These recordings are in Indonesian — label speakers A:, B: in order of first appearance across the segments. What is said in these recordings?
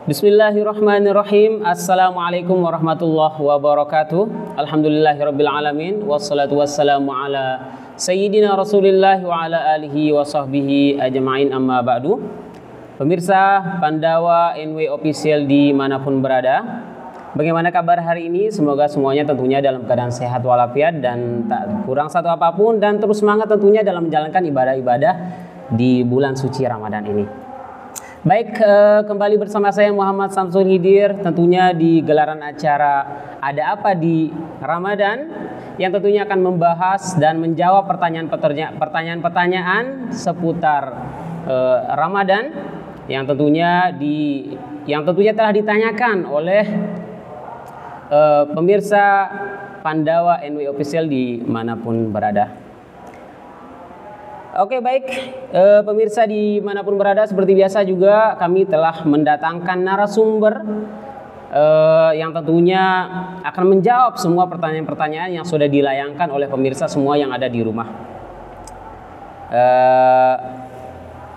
A: Bismillahirrahmanirrahim. Assalamualaikum warahmatullahi wabarakatuh. Alhamdulillahirabbil alamin wassalatu wassalamu ala sayyidina Rasulillah wa ala alihi wa sahbihi ajma'in, amma ba'du. Pemirsa Pandawa NW Official dimanapun berada, bagaimana kabar hari ini? Semoga semuanya tentunya dalam keadaan sehat walafiat dan tak kurang satu apapun, dan terus semangat tentunya dalam menjalankan ibadah-ibadah di bulan suci Ramadan ini. Baik, kembali bersama saya Muhammad Samsul Hidir, tentunya di gelaran acara Ada Apa di Ramadan, yang tentunya akan membahas dan menjawab pertanyaan-pertanyaan seputar Ramadan yang tentunya telah ditanyakan oleh pemirsa Pandawa NW Official dimanapun berada. Oke, baik, pemirsa dimanapun berada, seperti biasa juga kami telah mendatangkan narasumber yang tentunya akan menjawab semua pertanyaan-pertanyaan yang sudah dilayangkan oleh pemirsa semua yang ada di rumah,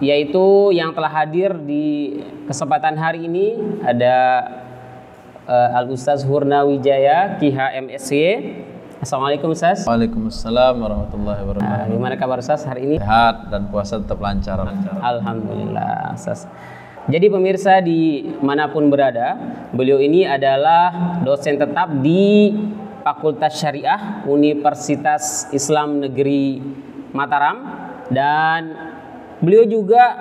A: yaitu yang telah hadir di kesempatan hari ini ada Al-Ustaz Hurnawijaya, KH MSc. Assalamualaikum Ustaz.
B: Waalaikumsalam warahmatullahi wabarakatuh.
A: Gimana kabar Ustaz hari ini?
B: Sehat dan puasa tetap lancar.
A: Alhamdulillah Ustaz. Jadi pemirsa dimanapun berada, beliau ini adalah dosen tetap di Fakultas Syariah Universitas Islam Negeri Mataram, dan beliau juga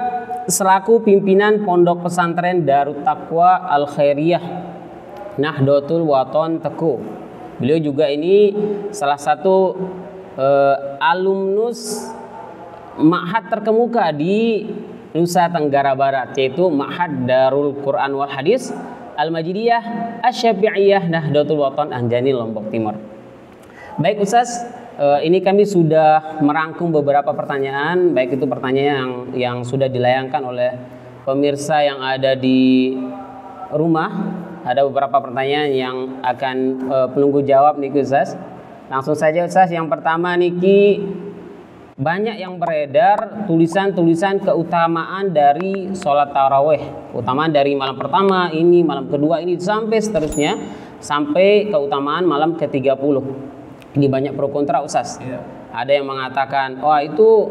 A: selaku pimpinan Pondok Pesantren Darut Taqwa Al Khairiyah Nahdlatul Wathon Teku. Beliau juga ini salah satu alumnus ma'had terkemuka di Nusa Tenggara Barat, yaitu Ma'had Darul Quran wal Hadis Al-Majidiyah Asy-Syafi'iyah Nahdlatul Wathon Anjani, Lombok Timur. Baik Ustaz, ini kami sudah merangkum beberapa pertanyaan, baik itu pertanyaan yang sudah dilayangkan oleh pemirsa yang ada di rumah. Ada beberapa pertanyaan yang akan penunggu jawab nih Ustaz. Langsung saja Ustaz, yang pertama niki, banyak yang beredar tulisan-tulisan keutamaan dari sholat taraweh, keutamaan dari malam pertama ini, malam kedua ini, sampai seterusnya, sampai keutamaan malam ke-30. Ini banyak pro kontra Ustaz. Ada yang mengatakan, wah itu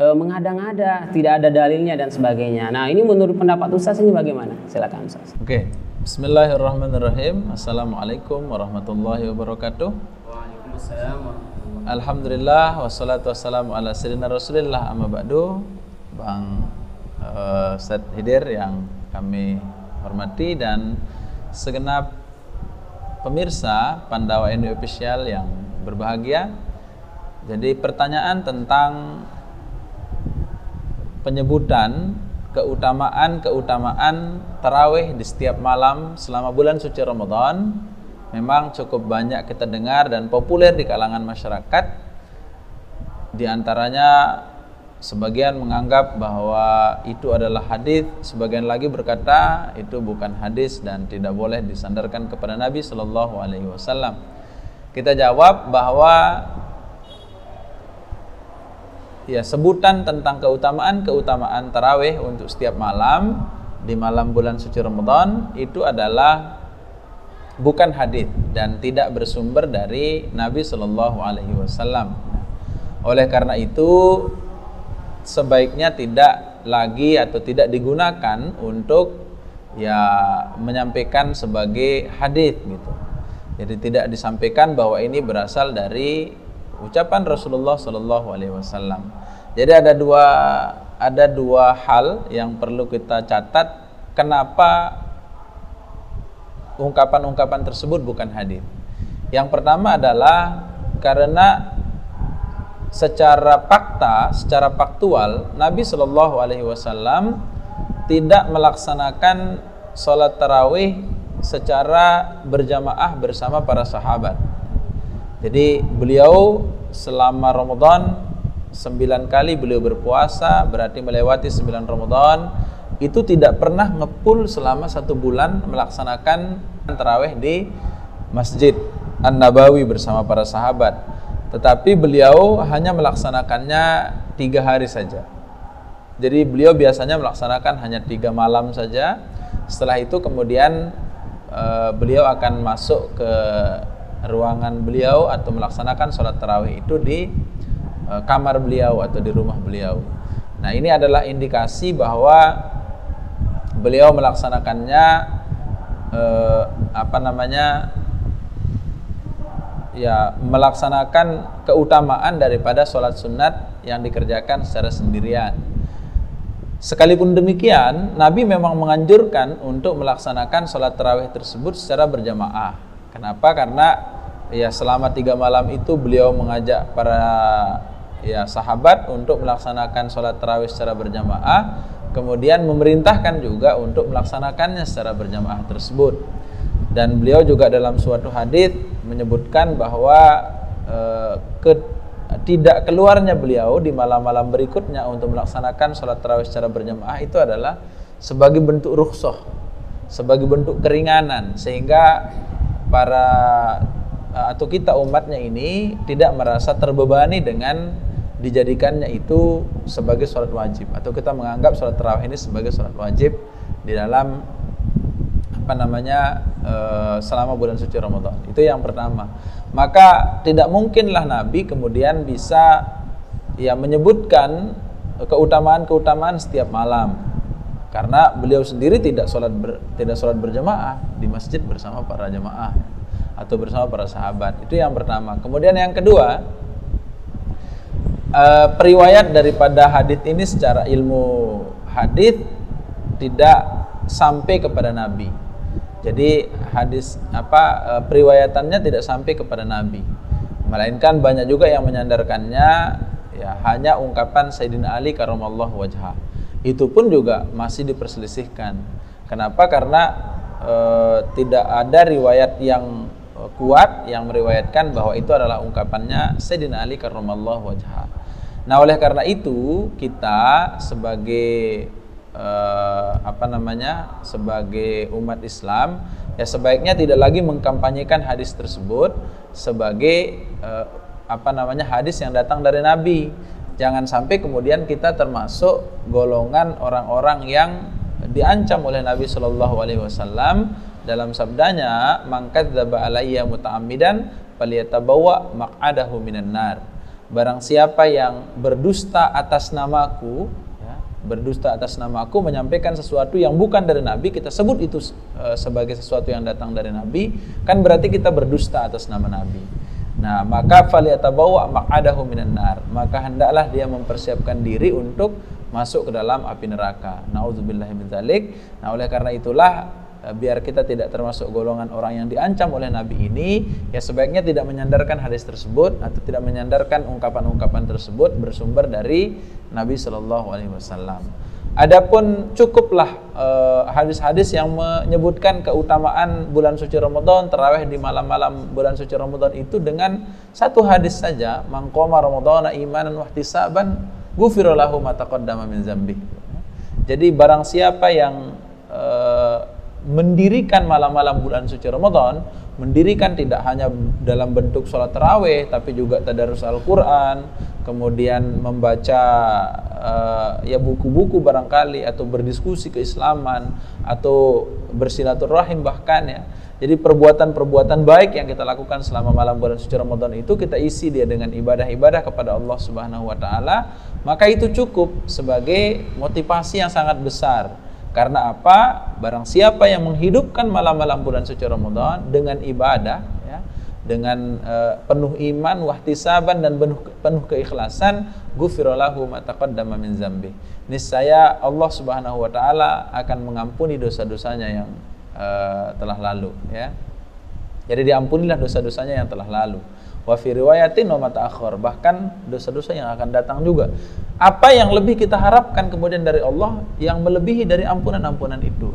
A: mengada-ngada, tidak ada dalilnya dan sebagainya. Nah, ini menurut pendapat Ustaz ini bagaimana? Silakan Ustaz.
B: Oke. Bismillahirrahmanirrahim. Assalamualaikum warahmatullahi wabarakatuh.
A: Waalaikumsalam warahmatullahi wabarakatuh.
B: Alhamdulillah wassalatu wassalamu ala sayyidina Rasulillah, amma ba'du. Bang Ustaz Hidir yang kami hormati dan segenap pemirsa Pandawa NW Official yang berbahagia. Jadi pertanyaan tentang penyebutan keutamaan tarawih di setiap malam selama bulan suci Ramadan memang cukup banyak kita dengar dan populer di kalangan masyarakat. Di antaranya sebagian menganggap bahwa itu adalah hadis, sebagian lagi berkata itu bukan hadis dan tidak boleh disandarkan kepada Nabi Shallallahu Alaihi Wasallam. Kita jawab bahwa ya, sebutan tentang keutamaan tarawih untuk setiap malam di malam bulan suci Ramadan itu adalah bukan hadis dan tidak bersumber dari Nabi Shallallahu Alaihi Wasallam. Oleh karena itu sebaiknya tidak lagi atau tidak digunakan untuk ya menyampaikan sebagai hadis gitu. Jadi tidak disampaikan bahwa ini berasal dari ucapan Rasulullah Shallallahu Alaihi Wasallam. Jadi ada dua hal yang perlu kita catat kenapa ungkapan-ungkapan tersebut bukan hadis. Yang pertama adalah karena secara faktual Nabi Shallallahu Alaihi Wasallam tidak melaksanakan sholat tarawih secara berjamaah bersama para sahabat. Jadi beliau selama Ramadan 9 kali beliau berpuasa, berarti melewati 9 Ramadan, itu tidak pernah ngepul selama 1 bulan melaksanakan tarawih di Masjid An-Nabawi bersama para sahabat. Tetapi beliau hanya melaksanakannya 3 hari saja. Jadi beliau biasanya melaksanakan hanya 3 malam saja, Setelah itu kemudian beliau akan masuk ke ruangan beliau atau melaksanakan sholat tarawih itu di kamar beliau atau di rumah beliau. Nah, ini adalah indikasi bahwa beliau melaksanakannya melaksanakan keutamaan daripada sholat sunat yang dikerjakan secara sendirian. Sekalipun demikian, Nabi memang menganjurkan untuk melaksanakan sholat tarawih tersebut secara berjamaah. Kenapa? Karena selama 3 malam itu beliau mengajak para sahabat untuk melaksanakan sholat tarawih secara berjamaah, kemudian memerintahkan juga untuk melaksanakannya secara berjamaah tersebut. Dan beliau juga dalam suatu hadits menyebutkan bahwa tidak keluarnya beliau di malam-malam berikutnya untuk melaksanakan sholat tarawih secara berjamaah itu adalah sebagai bentuk rukhsah, sebagai bentuk keringanan, sehingga para atau kita umatnya ini tidak merasa terbebani dengan dijadikannya itu sebagai sholat wajib, atau kita menganggap sholat tarawih ini sebagai sholat wajib di dalam selama bulan suci Ramadan. Itu yang pertama. Maka tidak mungkinlah Nabi kemudian bisa menyebutkan keutamaan-keutamaan setiap malam, karena beliau sendiri tidak sholat berjamaah di masjid bersama para jamaah atau bersama para sahabat. Itu yang pertama. Kemudian yang kedua, periwayat daripada hadits ini secara ilmu hadits tidak sampai kepada Nabi. Jadi periwayatannya tidak sampai kepada Nabi, melainkan banyak juga yang menyandarkannya hanya ungkapan Sayyidina Ali karramallahu wajhah. Itu pun juga masih diperselisihkan. Kenapa? Karena tidak ada riwayat yang kuat yang meriwayatkan bahwa itu adalah ungkapannya Sayyidina Ali karramallahu wajhah. Nah, oleh karena itu kita sebagai sebagai umat Islam sebaiknya tidak lagi mengkampanyekan hadis tersebut sebagai hadis yang datang dari Nabi. Jangan sampai kemudian kita termasuk golongan orang-orang yang diancam oleh Nabi Shallallahu Alaihi Wasallam dalam sabdanya, "Man kadzdzaba alayya muta'ammidan falyatabawwa maq'adahu minan nar." Barang siapa yang berdusta atas namaku, menyampaikan sesuatu yang bukan dari Nabi, kita sebut itu sebagai sesuatu yang datang dari Nabi, kan berarti kita berdusta atas nama Nabi. Nah, maka falyatabawwa maq'adahu minan nar, maka hendaklah dia mempersiapkan diri untuk masuk ke dalam api neraka. Nauzubillahi min dzalik. Nah, oleh karena itulah biar kita tidak termasuk golongan orang yang diancam oleh Nabi ini, sebaiknya tidak menyandarkan hadis tersebut atau tidak menyandarkan ungkapan-ungkapan tersebut bersumber dari Nabi Shallallahu Alaihi Wasallam. Adapun cukuplah hadis-hadis yang menyebutkan keutamaan bulan suci Ramadan, tarawih di malam-malam bulan suci Ramadan itu dengan satu hadis saja, "Man qama ramadhana imanan wa ihtisaban ghufira lahu ma taqaddama min dzambi." Jadi barang siapa yang mendirikan malam-malam bulan suci Ramadan, mendirikan tidak hanya dalam bentuk sholat tarawih, tapi juga tadarus Al-Quran, kemudian membaca buku-buku barangkali, atau berdiskusi keislaman, atau bersilaturahim bahkan Jadi perbuatan-perbuatan baik yang kita lakukan selama malam bulan suci Ramadan itu kita isi dia dengan ibadah-ibadah kepada Allah Subhanahu wa taala, maka itu cukup sebagai motivasi yang sangat besar. Karena apa? Barang siapa yang menghidupkan malam-malam bulan suci Ramadan dengan ibadah, dengan penuh iman, wahtisaban, dan penuh keikhlasan, ghufira lahu ma taqaddama min dzambi. Niscaya Allah Subhanahu wa taala akan mengampuni dosa-dosanya yang telah lalu, Jadi diampunilah dosa-dosanya yang telah lalu. Wa fi riwayatin wa ma ta'akhkhar, bahkan dosa-dosa yang akan datang juga. Apa yang lebih kita harapkan kemudian dari Allah yang melebihi dari ampunan-ampunan itu,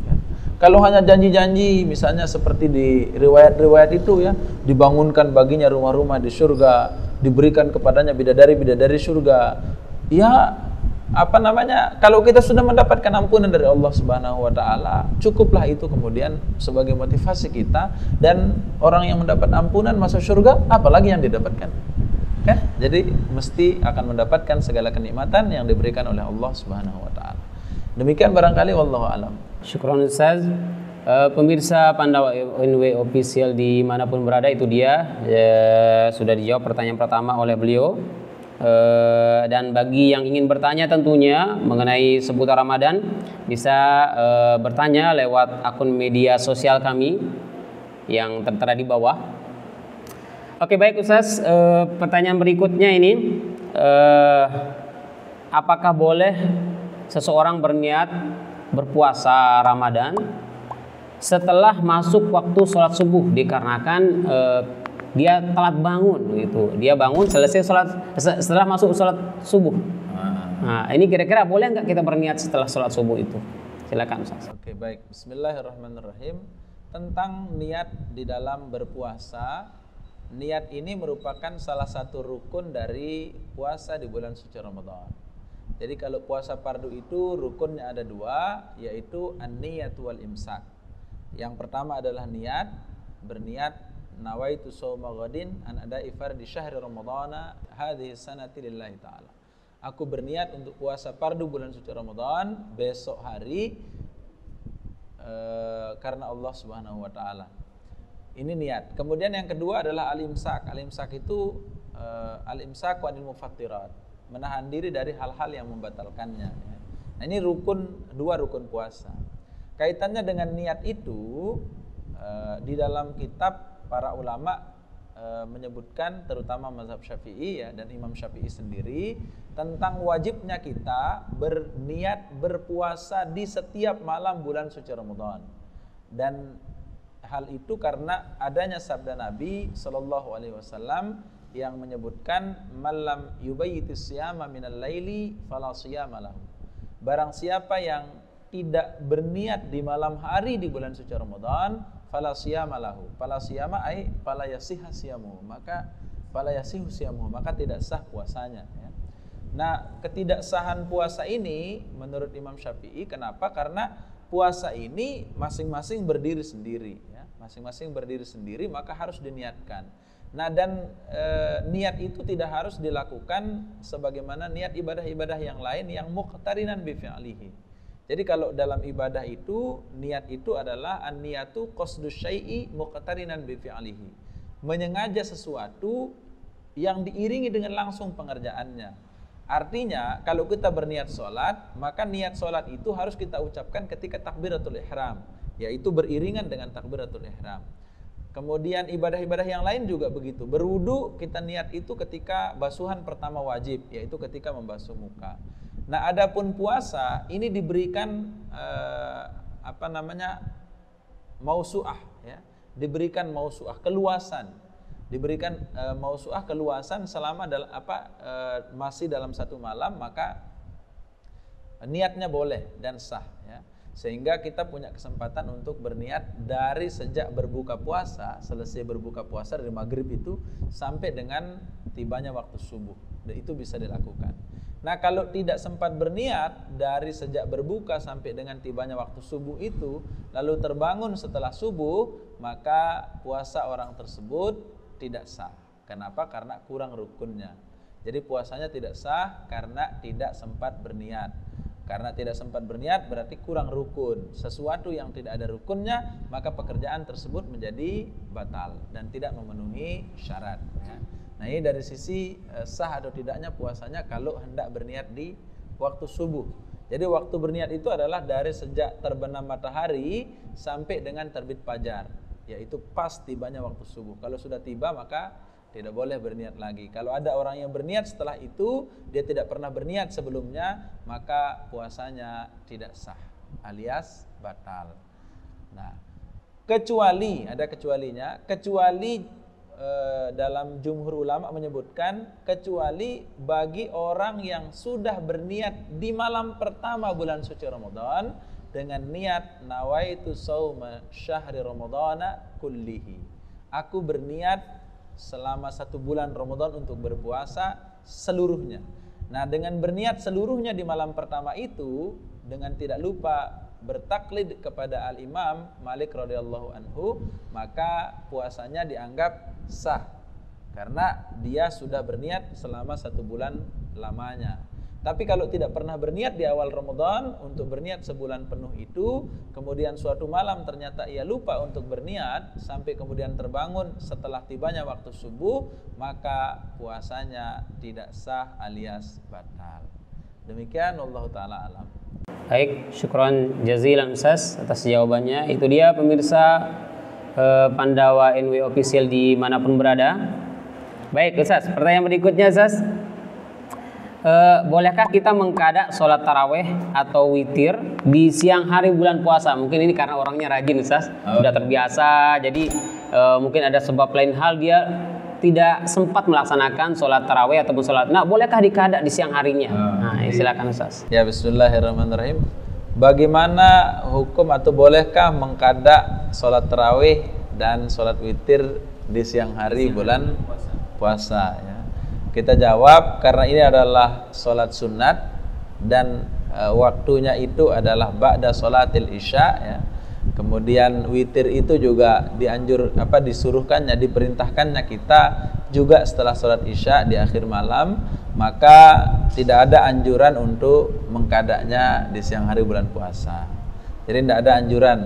B: Kalau hanya janji-janji, misalnya seperti di riwayat-riwayat itu, dibangunkan baginya rumah-rumah di surga, diberikan kepadanya bidadari-bidadari surga. Kalau kita sudah mendapatkan ampunan dari Allah Subhanahu wa taala, cukuplah itu kemudian sebagai motivasi kita, dan orang yang mendapat ampunan masuk surga, apalagi yang didapatkan? Jadi mesti akan mendapatkan segala kenikmatan yang diberikan oleh Allah Subhanahu wa taala. Demikian barangkali, wallahu alam.
A: Syukron Ustaz. Pemirsa Pandawa NW Official dimanapun berada, itu dia sudah dijawab pertanyaan pertama oleh beliau. Dan bagi yang ingin bertanya tentunya mengenai seputar Ramadan, bisa bertanya lewat akun media sosial kami yang tertera di bawah. Oke, baik Ustaz, pertanyaan berikutnya ini, apakah boleh seseorang berniat berpuasa Ramadan setelah masuk waktu sholat subuh, dikarenakan dia telat bangun gitu. Dia bangun setelah masuk sholat subuh. Nah, ini kira-kira boleh nggak kita berniat setelah sholat subuh itu? Silakan Ustaz.
B: Oke, baik. Bismillahirrahmanirrahim. Tentang niat di dalam berpuasa, niat ini merupakan salah satu rukun dari puasa di bulan suci Ramadan. Jadi kalau puasa fardu itu rukunnya ada 2, yaitu an-niyat wal imsak. Yang pertama adalah niat, berniat nawaitu shauma ghadin an ada'i fardhi syahri ramadhana hadhihi sanati lillahi ta'ala. Aku berniat untuk puasa fardu bulan suci Ramadan besok hari karena Allah Subhanahu wa taala. Ini niat. Kemudian yang kedua adalah al-imsak. Al-imsak itu al-imsak wa anil mufattirat, menahan diri dari hal-hal yang membatalkannya. Nah, ini dua rukun puasa. Kaitannya dengan niat itu, di dalam kitab para ulama menyebutkan, terutama mazhab Syafi'i dan Imam Syafi'i sendiri, tentang wajibnya kita berniat berpuasa di setiap malam bulan suci Ramadan. Dan hal itu karena adanya sabda Nabi sallallahu alaihi wasallam yang menyebutkan malam yubayyitis siyama minal laili fala siyama lahu. Barang siapa yang tidak berniat di malam hari di bulan suci Ramadan, fala siyama lahu. Fala siyama ai fala yasihha siyamuhu, maka fala yasihu siyamuhu, maka tidak sah puasanya ya. Nah, ketidaksahan puasa ini menurut Imam Syafi'i, kenapa? Karena puasa ini masing-masing berdiri sendiri ya. Masing-masing berdiri sendiri, maka harus diniatkan. Nah, dan niat itu tidak harus dilakukan sebagaimana niat ibadah-ibadah yang lain yang muqtarinan bi fi'lihi. Jadi kalau dalam ibadah itu, niat itu adalah an-niyatu qasdus syai'i muqtarinan bi fi'lihi. Menyengaja sesuatu yang diiringi dengan langsung pengerjaannya. Artinya, kalau kita berniat sholat, maka niat sholat itu harus kita ucapkan ketika takbiratul ihram, yaitu beriringan dengan takbiratul ihram. Kemudian ibadah-ibadah yang lain juga begitu. Berwudu kita niat itu ketika basuhan pertama wajib, yaitu ketika membasuh muka. Nah, adapun puasa ini diberikan mausu'ah ya. Diberikan mausu'ah, keluasan. Diberikan mausu'ah, keluasan selama masih dalam satu malam, maka niatnya boleh dan sah ya. Sehingga kita punya kesempatan untuk berniat dari sejak berbuka puasa, selesai berbuka puasa dari maghrib itu sampai dengan tibanya waktu subuh. Dan itu bisa dilakukan. Nah, kalau tidak sempat berniat dari sejak berbuka sampai dengan tibanya waktu subuh itu, lalu terbangun setelah subuh, maka puasa orang tersebut tidak sah. Kenapa? Karena kurang rukunnya. Jadi puasanya tidak sah karena tidak sempat berniat. Karena tidak sempat berniat berarti kurang rukun. Sesuatu yang tidak ada rukunnya, maka pekerjaan tersebut menjadi batal dan tidak memenuhi syarat ya. Nah, ini dari sisi sah atau tidaknya puasanya kalau hendak berniat di waktu subuh. Jadi waktu berniat itu adalah dari sejak terbenam matahari sampai dengan terbit fajar, yaitu pas tibanya waktu subuh. Kalau sudah tiba maka tidak boleh berniat lagi. Kalau ada orang yang berniat setelah itu, dia tidak pernah berniat sebelumnya, maka puasanya tidak sah alias batal. Nah, kecuali, ada kecualinya, kecuali dalam jumhur ulama menyebutkan kecuali bagi orang yang sudah berniat di malam pertama bulan suci Ramadan dengan niat nawaitu shauma syahri ramadhana kullihi. Aku berniat selama 1 bulan Ramadan untuk berpuasa seluruhnya. Nah, dengan berniat seluruhnya di malam pertama itu, dengan tidak lupa bertaklid kepada Al-Imam Malik radhiyallahu anhu, maka puasanya dianggap sah karena dia sudah berniat selama 1 bulan lamanya. Tapi kalau tidak pernah berniat di awal Ramadan untuk berniat sebulan penuh itu, kemudian suatu malam ternyata ia lupa untuk berniat sampai kemudian terbangun setelah tibanya waktu subuh, maka puasanya tidak sah alias batal. Demikian, Allah Ta'ala alam.
A: Baik, syukron jazilan Ustaz atas jawabannya. Itu dia pemirsa Pandawa NW Official dimanapun berada. Baik Ustaz, pertanyaan berikutnya Ustaz. Bolehkah kita mengqada sholat taraweh atau witir di siang hari bulan puasa? Mungkin ini karena orangnya rajin Ustaz, sudah terbiasa. Jadi mungkin ada sebab lain hal dia tidak sempat melaksanakan sholat taraweh ataupun sholat. Nah, bolehkah diqada di siang harinya? Nah, silakan Ustaz.
B: Ya, bismillahirrahmanirrahim. Bagaimana hukum atau bolehkah mengqada sholat taraweh dan sholat witir di siang hari bulan puasa? Ya. Kita jawab karena ini adalah sholat sunat dan waktunya itu adalah ba'da sholatil isya ya. Kemudian witir itu juga disuruhkannya, diperintahkannya kita juga setelah sholat isya di akhir malam, maka tidak ada anjuran untuk mengqadanya di siang hari bulan puasa. Jadi tidak ada anjuran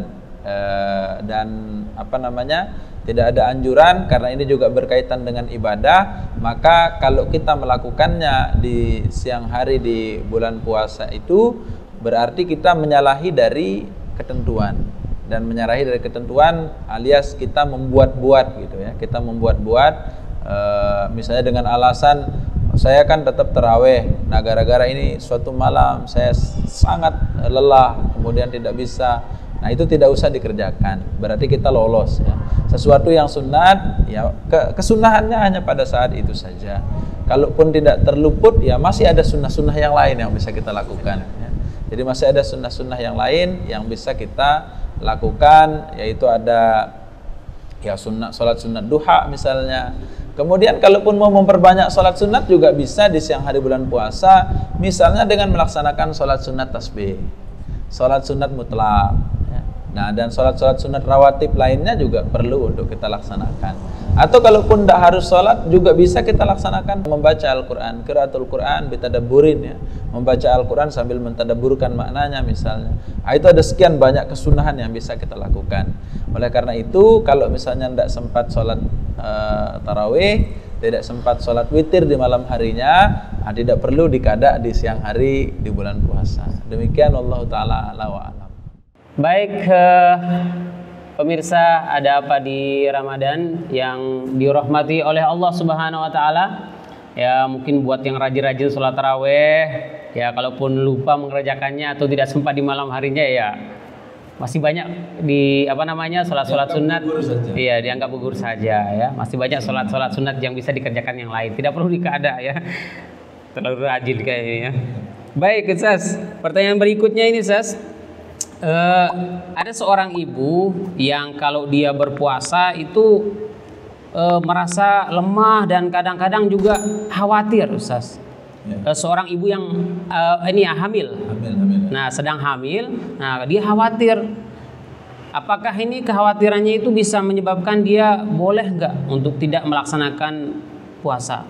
B: tidak ada anjuran karena ini juga berkaitan dengan ibadah. Maka kalau kita melakukannya di siang hari di bulan puasa itu berarti kita menyalahi dari ketentuan, dan menyalahi dari ketentuan alias kita membuat-buat gitu ya. Kita membuat-buat misalnya dengan alasan saya kan tetap taraweh, nah gara-gara ini suatu malam saya sangat lelah kemudian tidak bisa. Nah, itu tidak usah dikerjakan, berarti kita lolos ya. Sesuatu yang sunat ya, kesunahannya hanya pada saat itu saja. Kalaupun tidak terluput ya masih ada sunnah-sunnah yang lain yang bisa kita lakukan ya. Jadi masih ada sunnah-sunnah yang lain yang bisa kita lakukan, yaitu ada ya sholat sunat duha misalnya. Kemudian kalaupun mau memperbanyak sholat sunat juga bisa di siang hari bulan puasa, misalnya dengan melaksanakan sholat sunat tasbih, sholat sunat mutlak ya. Nah, dan sholat-sholat sunat rawatib lainnya juga perlu untuk kita laksanakan. Atau kalaupun tidak harus sholat juga bisa kita laksanakan membaca Al-Quran, qiraatul Quran bitadabburin ya, membaca Al-Quran sambil mentadabburkan maknanya misalnya. Nah, itu ada sekian banyak kesunahan yang bisa kita lakukan. Oleh karena itu kalau misalnya tidak sempat sholat tarawih, tidak sempat sholat witir di malam harinya, tidak perlu diqada di siang hari di bulan puasa. Demikian, Allah Ta'ala a'la wa a'lam.
A: Baik, pemirsa, ada apa di Ramadan yang dirahmati oleh Allah Subhanahu wa Ta'ala? Ya, mungkin buat yang rajin-rajin sholat taraweh, ya kalaupun lupa mengerjakannya atau tidak sempat di malam harinya ya masih banyak di sholat-sholat sunat. Iya, dianggap gugur saja ya. Masih banyak sholat-sholat sunat yang bisa dikerjakan yang lain. Tidak perlu diqada ya. Terlalu rajin kayaknya. Baik, Ustaz. Pertanyaan berikutnya ini, Ustaz. Ada seorang ibu yang kalau dia berpuasa itu merasa lemah dan kadang-kadang juga khawatir, Ustaz. Ya. Seorang ibu yang hamil. Nah, sedang hamil. Nah, dia khawatir. Apakah ini kekhawatirannya itu bisa menyebabkan dia boleh nggak untuk tidak melaksanakan puasa?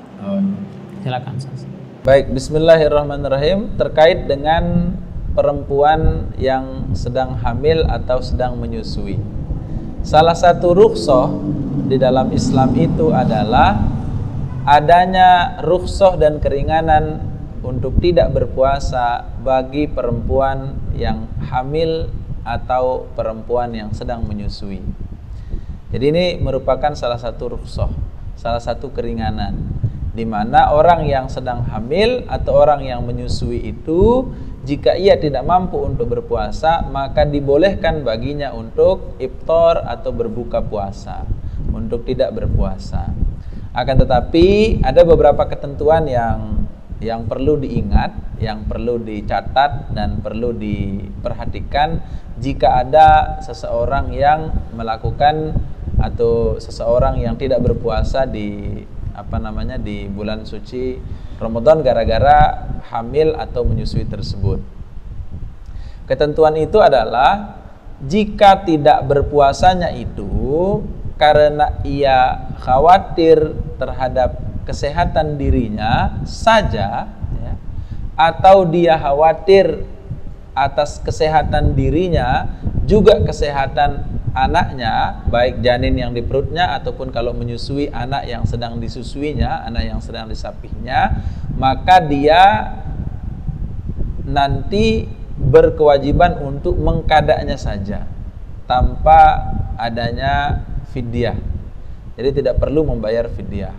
A: Silakan, Ustaz.
B: Baik, bismillahirrahmanirrahim. Terkait dengan perempuan yang sedang hamil atau sedang menyusui, salah satu rukhsah di dalam Islam itu adalah adanya rukhsah dan keringanan untuk tidak berpuasa bagi perempuan yang hamil atau perempuan yang sedang menyusui. Jadi ini merupakan salah satu rukhsah, salah satu keringanan, di mana orang yang sedang hamil atau orang yang menyusui itu jika ia tidak mampu untuk berpuasa, maka dibolehkan baginya untuk iftar atau berbuka puasa, untuk tidak berpuasa. Akan tetapi ada beberapa ketentuan yang perlu diingat, yang perlu dicatat dan perlu diperhatikan jika ada seseorang yang melakukan atau seseorang yang tidak berpuasa di bulan suci Ramadan gara-gara hamil atau menyusui tersebut. Ketentuan itu adalah jika tidak berpuasanya itu karena ia khawatir terhadap kesehatan dirinya saja ya, atau dia khawatir atas kesehatan dirinya, juga kesehatan anaknya, baik janin yang di perutnya ataupun kalau menyusui anak yang sedang disusuinya, anak yang sedang disapihnya, maka dia nanti berkewajiban untuk mengkadanya saja tanpa adanya fidyah. Jadi tidak perlu membayar fidyah.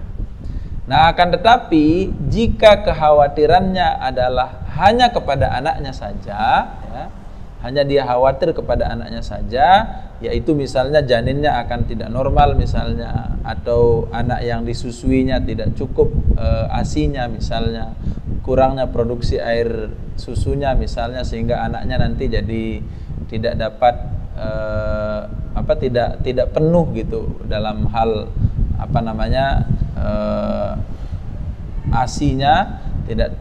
B: Nah, akan tetapi jika kekhawatirannya adalah hanya kepada anaknya saja, ya, hanya dia khawatir kepada anaknya saja, yaitu misalnya janinnya akan tidak normal misalnya, atau anak yang disusuinya tidak cukup ASI-nya misalnya, kurangnya produksi air susunya misalnya, sehingga anaknya nanti jadi tidak dapat tidak penuh gitu dalam hal ASI-nya,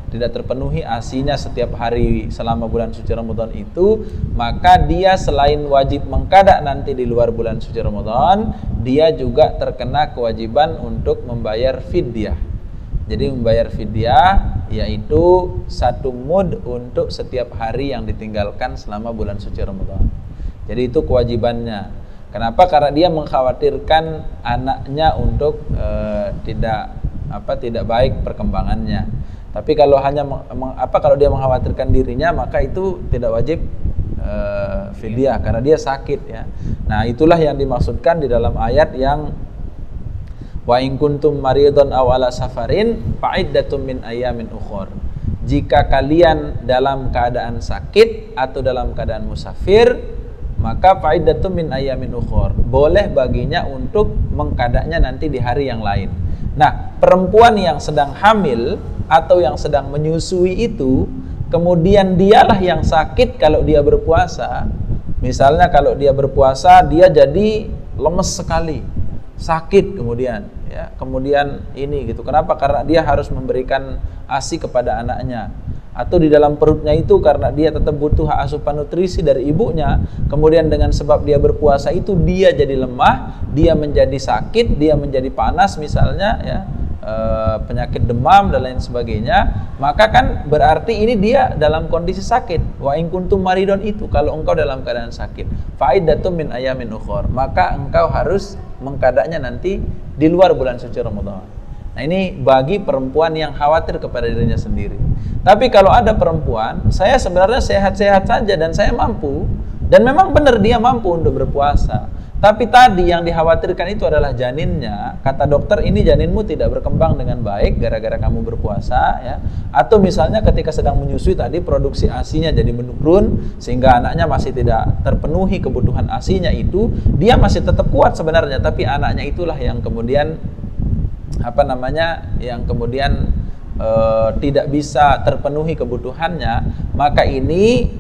B: tidak terpenuhi ASI-nya setiap hari selama bulan suci Ramadan itu, maka dia selain wajib mengqada nanti di luar bulan suci Ramadan, dia juga terkena kewajiban untuk membayar fidyah. Jadi membayar fidyah yaitu 1 mud untuk setiap hari yang ditinggalkan selama bulan suci Ramadan. Jadi itu kewajibannya. Kenapa? Karena dia mengkhawatirkan anaknya untuk tidak baik perkembangannya. Tapi kalau kalau dia mengkhawatirkan dirinya, maka itu tidak wajib fidyah karena dia sakit, ya. Nah, itulah yang dimaksudkan di dalam ayat yang wa in kuntum maridun aw ala safarin fa'iddatun min ayamin ukhur. Jika kalian dalam keadaan sakit atau dalam keadaan musafir, maka fa'iddatun min ayamin ukhur. Boleh baginya untuk mengqadanya nanti di hari yang lain. Nah, perempuan yang sedang hamil atau yang sedang menyusui itu, kemudian dialah yang sakit kalau dia berpuasa. Misalnya kalau dia berpuasa, dia jadi lemes sekali, sakit kemudian, ya, kemudian ini gitu. Kenapa? Karena dia harus memberikan ASI kepada anaknya, atau di dalam perutnya itu karena dia tetap butuh asupan nutrisi dari ibunya. Kemudian dengan sebab dia berpuasa itu dia jadi lemah, dia menjadi sakit, dia menjadi panas misalnya, ya, penyakit demam dan lain sebagainya, maka kan berarti ini dia dalam kondisi sakit. Wa in kuntum maridun itu kalau engkau dalam keadaan sakit, fa'iddatun min ayamin ukhur, maka engkau harus mengqadanya nanti di luar bulan suci Ramadan. Nah, ini bagi perempuan yang khawatir kepada dirinya sendiri. Tapi kalau ada perempuan, saya sebenarnya sehat-sehat saja dan saya mampu, dan memang benar dia mampu untuk berpuasa, tapi tadi yang dikhawatirkan itu adalah janinnya. Kata dokter, ini janinmu tidak berkembang dengan baik gara-gara kamu berpuasa, ya. Atau misalnya ketika sedang menyusui tadi produksi ASI-nya jadi menurun sehingga anaknya masih tidak terpenuhi kebutuhan ASI-nya itu. Dia masih tetap kuat sebenarnya, tapi anaknya itulah yang kemudian tidak bisa terpenuhi kebutuhannya. Maka ini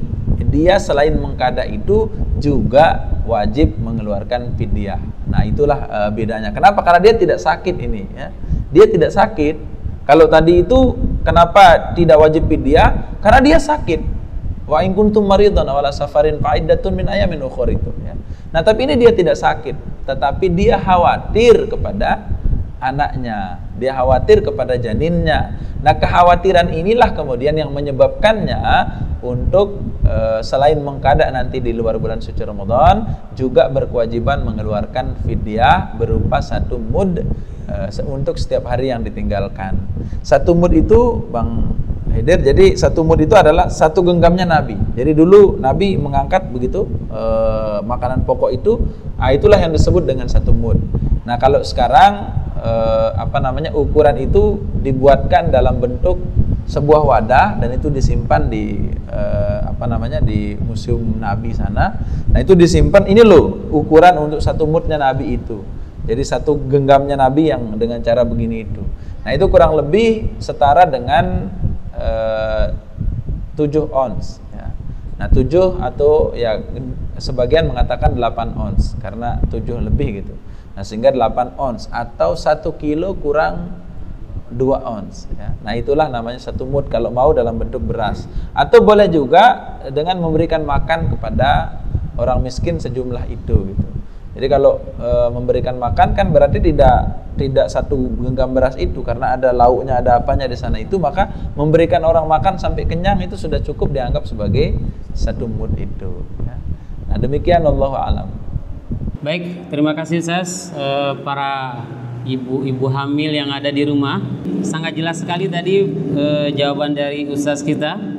B: dia selain mengqada itu juga wajib mengeluarkan fidyah. Nah, itulah bedanya. Kenapa? Karena dia tidak sakit ini, ya. Dia tidak sakit. Kalau tadi itu kenapa tidak wajib fidyah? Karena dia sakit. Wa in kuntum maridun aw ala safarin fa'iddatun min ayamin ukhur itu, ya. Nah, tapi ini dia tidak sakit, tetapi dia khawatir kepada anaknya, dia khawatir kepada janinnya. Nah, kekhawatiran inilah kemudian yang menyebabkannya untuk selain mengqada nanti di luar bulan suci Ramadan, juga berkewajiban mengeluarkan fidyah berupa 1 mud untuk setiap hari yang ditinggalkan. 1 mud itu, Bang Haider, jadi 1 mud itu adalah 1 genggamnya Nabi. Jadi dulu Nabi mengangkat begitu makanan pokok itu, itulah yang disebut dengan 1 mud. Nah, kalau sekarang ukuran itu dibuatkan dalam bentuk sebuah wadah dan itu disimpan di di museum Nabi sana. Nah, itu disimpan, ini loh ukuran untuk 1 mudnya Nabi itu. Jadi 1 genggamnya Nabi yang dengan cara begini itu. Nah, itu kurang lebih setara dengan 7 ons, ya. Nah, 7 atau ya sebagian mengatakan 8 ons karena 7 lebih gitu. Nah, sehingga 8 ons atau 1 kilo kurang 2 ons, ya. Nah, itulah namanya 1 mud kalau mau dalam bentuk beras. Atau boleh juga dengan memberikan makan kepada orang miskin sejumlah itu gitu. Jadi kalau memberikan makan kan berarti tidak satu genggam beras itu, karena ada lauknya, ada apanya di sana itu, maka memberikan orang makan sampai kenyang itu sudah cukup dianggap sebagai satu mud itu. Ya. Nah demikian, wallahu a'lam.
A: Baik, terima kasih Ustaz. Para ibu-ibu hamil yang ada di rumah, sangat jelas sekali tadi jawaban dari Ustaz kita.